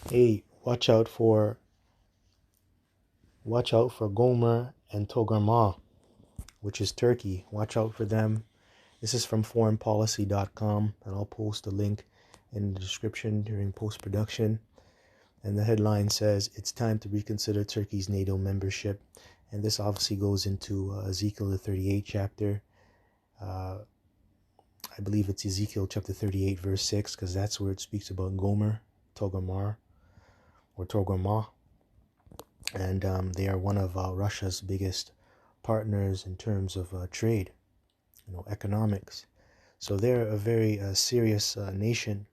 Hey, watch out for Gomer and Togarmah, which is Turkey. Watch out for them. This is from foreignpolicy.com, and I'll post a link in the description during post production. And the headline says it's time to reconsider Turkey's NATO membership. And this obviously goes into Ezekiel the 38th chapter. Uh, I believe it's Ezekiel chapter 38, verse 6, because that's where it speaks about Gomer, Togarmah, or Togarmah. And they are one of Russia's biggest partners in terms of trade, economics. So they're a very serious nation.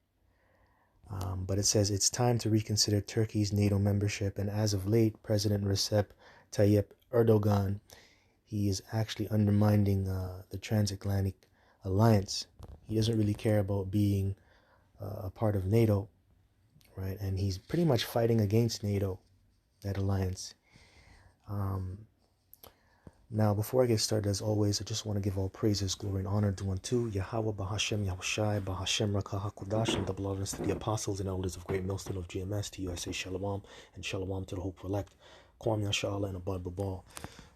But it says it's time to reconsider Turkey's NATO membership. And as of late, President Recep Tayyip Erdogan, he is actually undermining the transatlantic alliance. He doesn't really care about being a part of NATO, right? And he's pretty much fighting against NATO, that alliance. Um, Now, before I get started, as always, I just want to give all praises, glory, and honor to unto Yahweh, Bahashem, Yahushai, Bahashem, Rakah, HaKodash, and double honors to the apostles and elders of Great Millstone of GMS. To you I say Shalom, and Shalom to the hopeful elect. Kwam Yashala and Abad Babal.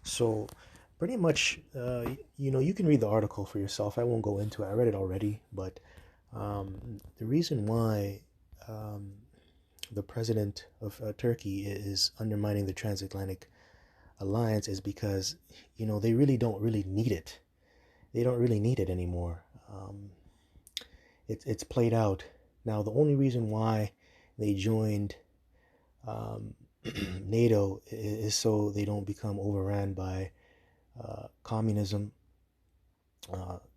So, pretty much, you can read the article for yourself. I won't go into it. I read it already, but the reason why the president of Turkey is undermining the transatlantic alliance is because they really don't really need it. They don't really need it anymore. It's played out now. The only reason why they joined NATO is so they don't become overran by communism,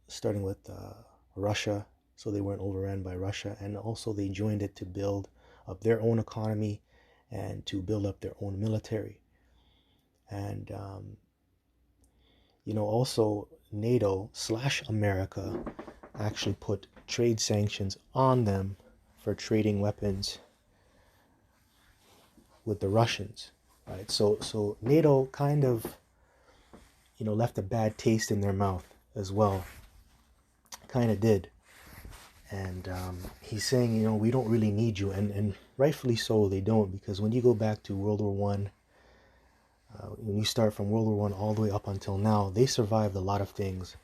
starting with Russia, so they weren't overran by Russia. And also they joined it to build up their own economy and to build up their own military. And also NATO/America actually put trade sanctions on them for trading weapons with the Russians, right? So NATO kind of left a bad taste in their mouth as well, kind of did. And he's saying, we don't really need you, and rightfully so, they don't, because when you go back to World War One. When you start from World War One all the way up until now, they survived a lot of things.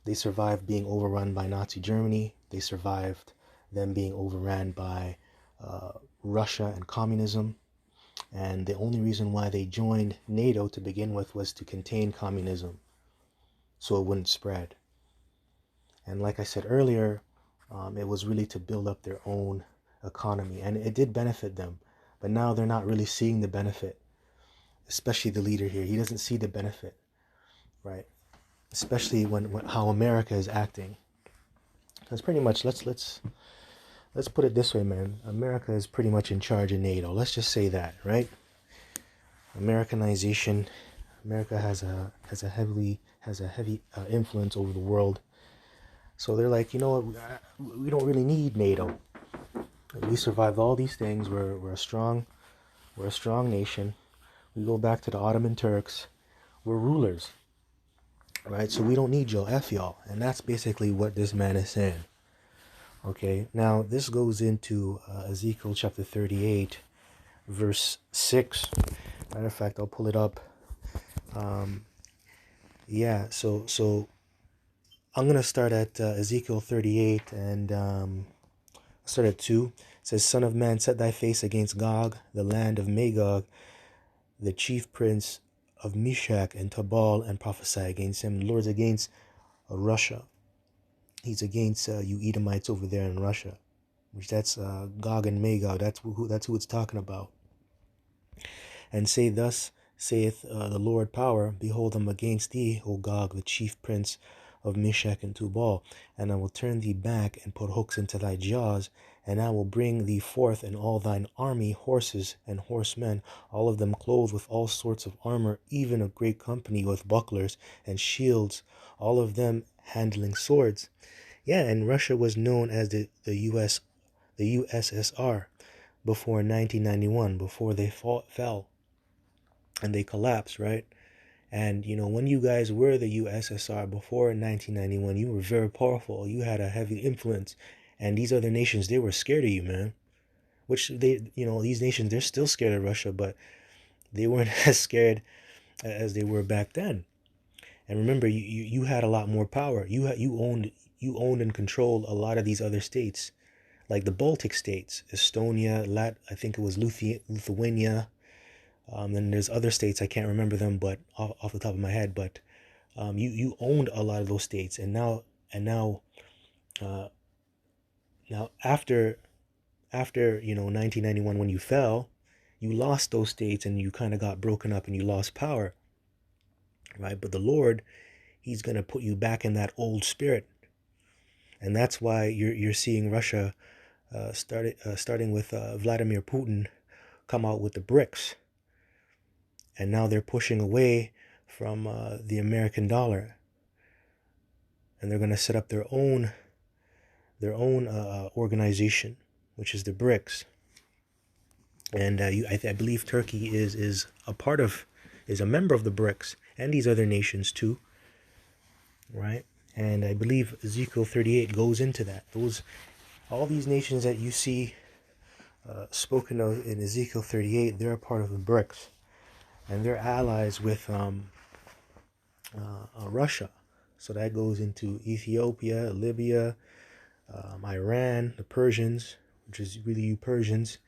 They survived being overrun by Nazi Germany. They survived them being overran by Russia and communism. And the only reason why they joined NATO to begin with was to contain communism, so it wouldn't spread. And like I said earlier, it was really to build up their own economy. And it did benefit them. But now they're not really seeing the benefit. Especially the leader here, he doesn't see the benefit, right? Especially when how America is acting. Because pretty much, let's put it this way, man. America is pretty much in charge of NATO. Let's just say that, right? Americanization. America has a heavy influence over the world. So they're like, we don't really need NATO. We survived all these things. We're a strong nation. We go back to the Ottoman Turks. We're rulers, right? So we don't need y'all, F y'all. And that's basically what this man is saying. Okay, now this goes into Ezekiel chapter 38, verse 6. Matter of fact, I'll pull it up. So I'm going to start at Ezekiel 38 and start at 2. It says, Son of man, set thy face against Gog, the land of Magog, the chief prince of Meshach and Tubal, and prophesy against him. The Lord's against Russia. He's against you Edomites over there in Russia, which that's Gog and Magog. That's who it's talking about. And say, thus saith the Lord power, behold, I'm against thee, O Gog, the chief prince of Meshach and Tubal, and I will turn thee back and put hooks into thy jaws, and I will bring thee forth in all thine army, horses and horsemen, all of them clothed with all sorts of armor, even a great company with bucklers and shields, all of them handling swords. Yeah, and Russia was known as the USSR before 1991, before they fell and they collapsed, right? And, when you guys were the USSR before 1991, you were very powerful. You had a heavy influence. And these other nations, they were scared of you, man. which these nations, they're still scared of Russia, but they weren't as scared as they were back then. And remember, you had a lot more power. You owned and controlled a lot of these other states, like the Baltic states, Estonia, I think it was Lithuania. Then there's other states, I can't remember them, but off the top of my head. But you owned a lot of those states, and now uh, after 1991, when you fell, you lost those states and you kind of got broken up and you lost power, right? But the Lord, He's gonna put you back in that old spirit, and that's why you're seeing Russia starting with Vladimir Putin come out with the BRICS, and now they're pushing away from the American dollar, and they're gonna set up their own organization, which is the BRICS. And I believe Turkey is a member of the BRICS and these other nations too, right? And I believe Ezekiel 38 goes into that. All these nations that you see spoken of in Ezekiel 38, they're a part of the BRICS, and they're allies with Russia. So that goes into Ethiopia, Libya, Iran, the Persians, which is really you Persians,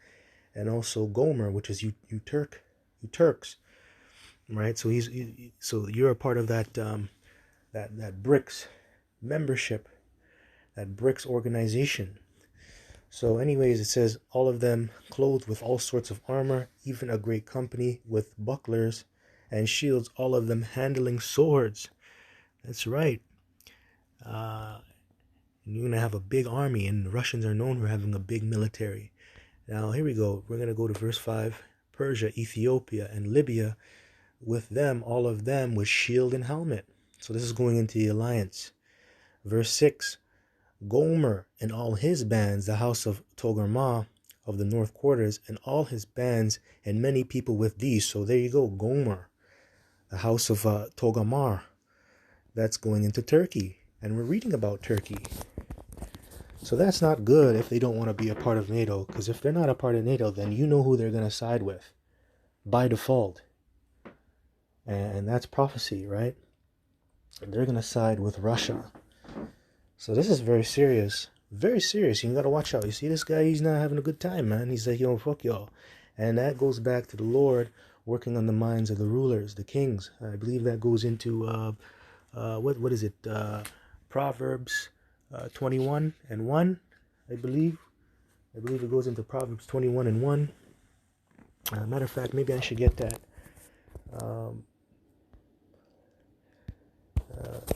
and also Gomer, which is you Turks, right? So so you're a part of that that BRICS membership, that BRICS organization. So anyways, it says all of them clothed with all sorts of armor, even a great company with bucklers and shields, all of them handling swords. That's right. You're going to have a big army, and the Russians are known for having a big military. Now, here we go. We're going to go to verse 5. Persia, Ethiopia, and Libya, with them, all of them, with shield and helmet. So this is going into the alliance. Verse 6. Gomer and all his bands, the house of Togarmah of the north quarters, and all his bands, and many people with these. So there you go, Gomer, the house of Togarmah. That's going into Turkey. And we're reading about Turkey. So that's not good if they don't want to be a part of NATO, because if they're not a part of NATO, then you know who they're going to side with by default. And that's prophecy, right? They're going to side with Russia. So this is very serious. Very serious. You got to watch out. You see this guy, he's not having a good time, man. He's like, yo, fuck y'all. And that goes back to the Lord working on the minds of the rulers, the kings. I believe that goes into, what is it? Proverbs 21 and 1, I believe. I believe it goes into Proverbs 21 and 1. Matter of fact, maybe I should get that.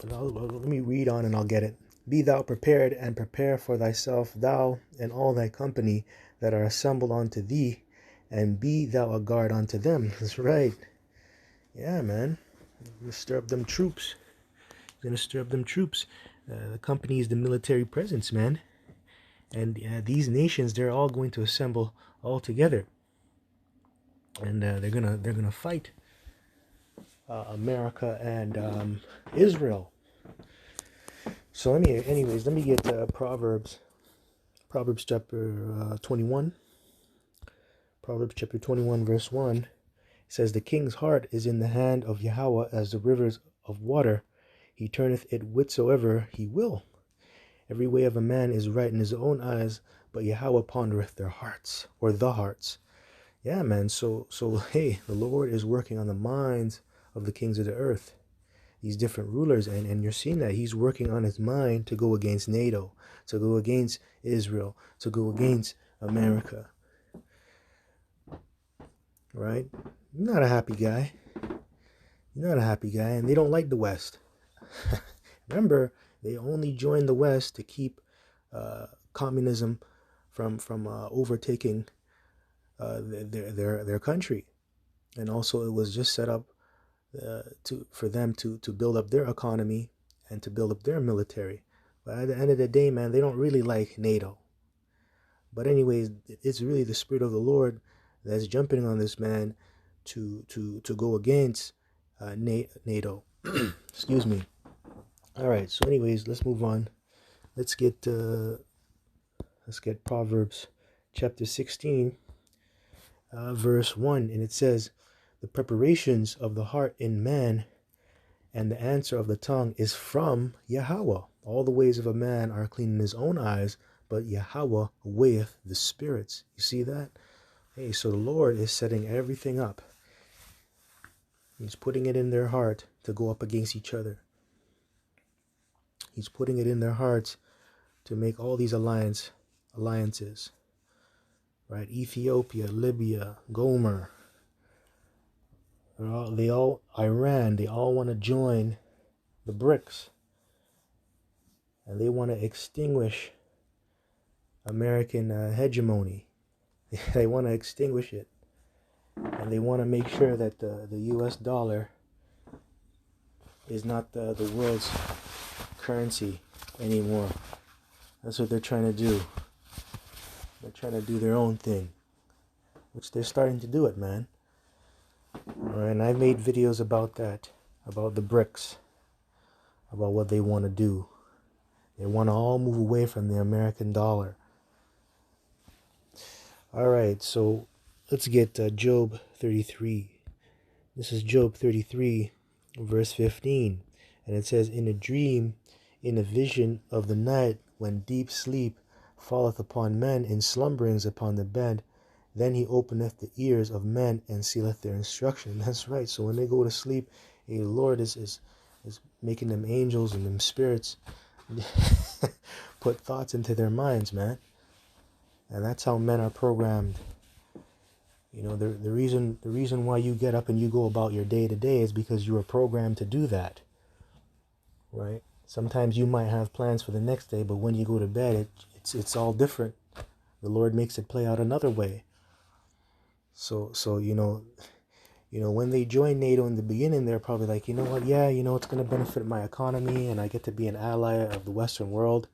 Let me read on and I'll get it. Be thou prepared, and prepare for thyself, thou and all thy company that are assembled unto thee, and be thou a guard unto them. That's right. Yeah, man. Gonna stir up them troops. Gonna stir up them troops. The company is the military presence, man. And these nations, they're all going to assemble all together, and they're gonna fight America and Israel. So anyways, let me get Proverbs chapter 21. Proverbs chapter 21 verse 1. It says, the king's heart is in the hand of Yahweh as the rivers of water. He turneth it whithersoever he will. Every way of a man is right in his own eyes, but Yahweh pondereth their hearts, or the hearts. Yeah, man. So hey, the Lord is working on the minds of the kings of the earth, these different rulers, and you're seeing that He's working on his mind to go against NATO, to go against Israel, to go against America. Right? You're not a happy guy. You're not a happy guy, and they don't like the West. Remember, they only joined the West to keep communism from overtaking their country, and also it was just set up for them to build up their economy and to build up their military. But at the end of the day, man, they don't really like NATO. But anyways, it's really the Spirit of the Lord that's jumping on this man to go against NATO. Excuse me. All right. So anyways, let's move on. Let's get Proverbs chapter 16, verse 1, and it says, the preparations of the heart in man and the answer of the tongue is from Yahweh. All the ways of a man are clean in his own eyes, but Yahweh weigheth the spirits. You see that? Hey, so the Lord is setting everything up. He's putting it in their heart to go up against each other. He's putting it in their hearts to make all these alliances. Right? Ethiopia, Libya, Gomer, Iran, they all want to join the BRICS. And they want to extinguish American hegemony. They want to extinguish it. And they want to make sure that the US dollar is not the world's currency anymore. That's what they're trying to do. They're trying to do their own thing, which they're starting to do it, man. And I made videos about that, about the BRICS, about what they want to do. They want to all move away from the American dollar. All right, so let's get Job 33. This is Job 33, verse 15. And it says, in a dream, in a vision of the night, when deep sleep falleth upon men, in slumberings upon the bed, then he openeth the ears of men and sealeth their instruction. That's right. So when they go to sleep, the Lord is making them angels and them spirits put thoughts into their minds, man. And that's how men are programmed. You know, the reason why you get up and you go about your day to day is because you were programmed to do that. Right? Sometimes you might have plans for the next day, but when you go to bed, it's all different. The Lord makes it play out another way. So you know, when they join NATO in the beginning, they're probably like, you know what, yeah, it's going to benefit my economy and I get to be an ally of the Western world.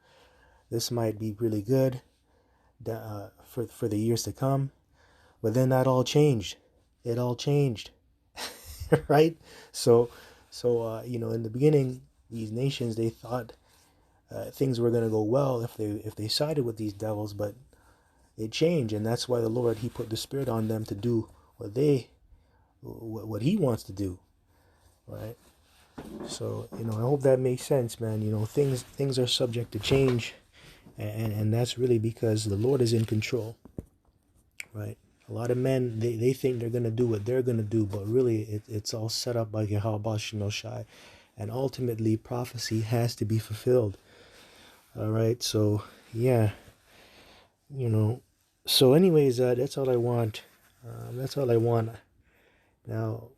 This might be really good for the years to come. But then that all changed. It all changed. Right? So in the beginning, these nations, they thought things were going to go well if they sided with these devils, but it changed, and that's why the Lord, he put the Spirit on them to do what he wants to do, right? So, I hope that makes sense, man. Things are subject to change, and that's really because the Lord is in control, right? A lot of men, they think they're going to do what they're going to do, but really it's all set up by Yahweh Shemel Shai, and ultimately prophecy has to be fulfilled. All right, so yeah, so anyways, that's all I want. Now,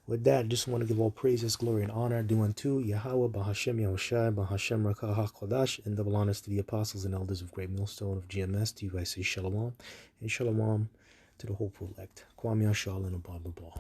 with that, just want to give all praises, glory, and honor due unto Yahweh, Bahashem Yahushai, Bahashem Rakah HaKodash, and double honors to the apostles and elders of Great Millstone of GMS. To you I say Shalom, and Shalom to the hopeful elect. Kwame Ashal and Abad Labal.